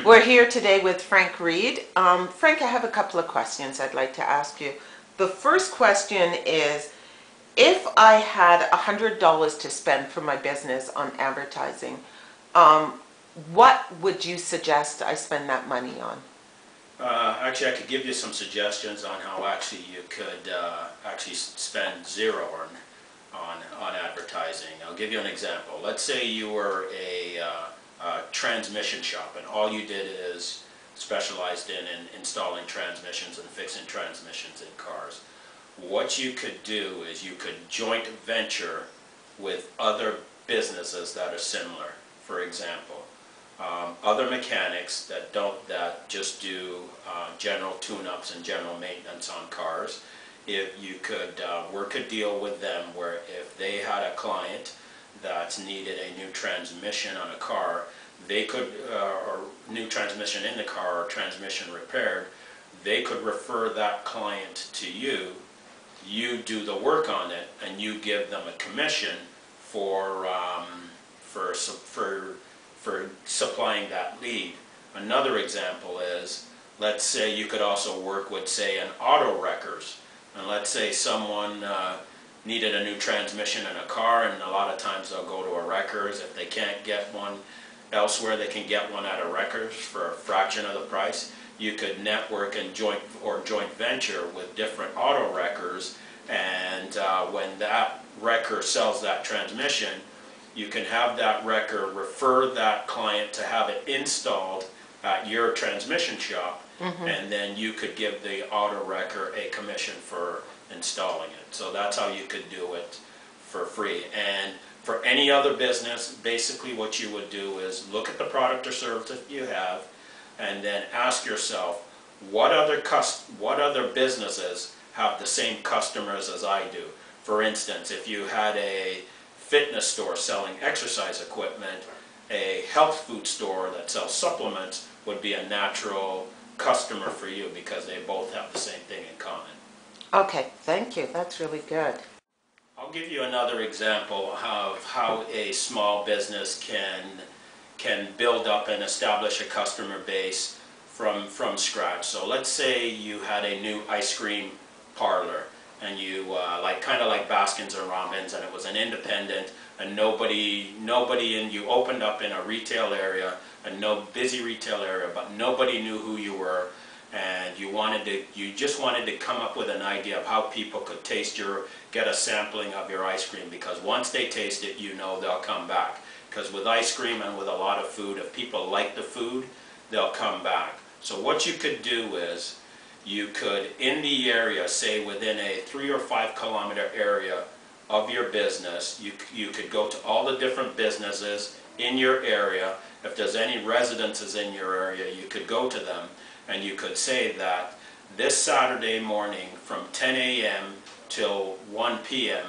We're here today with Frank Reed. Frank, I have a couple of questions I'd like to ask you. The first question is, if I had $100 to spend for my business on advertising, what would you suggest I spend that money on? Actually, I could give you some suggestions on how actually you could actually spend zero on advertising. I'll give you an example. Let's say you were a transmission shop and all you did is specialized in installing transmissions and fixing transmissions in cars. What you could do is you could joint venture with other businesses that are similar. For example, other mechanics that just do general tune-ups and general maintenance on cars. If you could work a deal with them where if they had a client that needed a new transmission on a car, they could, or new transmission in the car or transmission repaired, they could refer that client to you. You do the work on it and you give them a commission for supplying that lead. Another example is, let's say you could also work with, say, an auto wreckers. And let's say someone needed a new transmission in a car, and a lot of times they'll go to a wreckers. If they can't get one elsewhere, they can get one at a wreckers for a fraction of the price. You could network and joint venture with different auto wreckers, and when that wrecker sells that transmission, you can have that wrecker refer that client to have it installed at your transmission shop, and then you could give the auto wrecker a commission for installing it. So that's how you could do it for free. And for any other business, basically what you would do is look at the product or service that you have, and then ask yourself, what other businesses have the same customers as I do? For instance, if you had a fitness store selling exercise equipment, a health food store that sells supplements would be a natural customer for you because they both have the same thing in common. Okay, thank you. That's really good. I'll give you another example of how a small business can build up and establish a customer base from scratch. So let's say you had a new ice cream parlor, and you kind of like Baskins or Robbins, and it was an independent, and you opened up in a retail area, a busy retail area, but nobody knew who you were, and you just wanted to come up with an idea of how people could get a sampling of your ice cream, because once they taste it, you know they'll come back. Because with ice cream and with a lot of food, if people like the food, they'll come back. So what you could do is, you could, in the area, say within a 3 or 5 kilometer area of your business, you could go to all the different businesses in your area. If there's any residences in your area, you could go to them, and you could say that this Saturday morning from 10 a.m. till 1 p.m.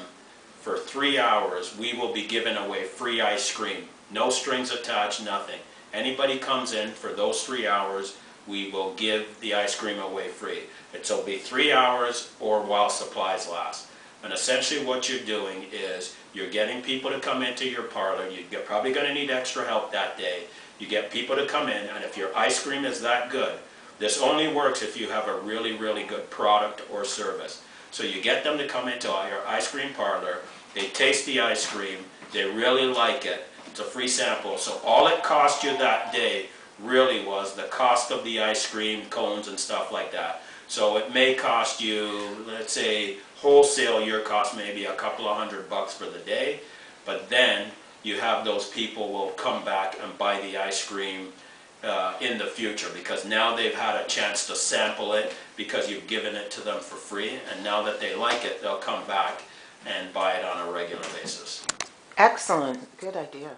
for 3 hours, we will be giving away free ice cream. No strings attached, nothing. Anybody comes in for those 3 hours, we will give the ice cream away free. It'll be 3 hours or while supplies last. And essentially what you're doing is you're getting people to come into your parlor. You're probably going to need extra help that day. You get people to come in, and if your ice cream is that good, this only works if you have a really, really good product or service. So you get them to come into your ice cream parlor, they taste the ice cream, they really like it. It's a free sample. So all it cost you that day really was the cost of the ice cream, cones and stuff like that. So it may cost you, let's say, wholesale, your cost maybe a couple of $100 for the day, but then you have those people will come back and buy the ice cream in the future, because now they've had a chance to sample it because you've given it to them for free, and now that they like it, they'll come back and buy it on a regular basis. Excellent. Good idea.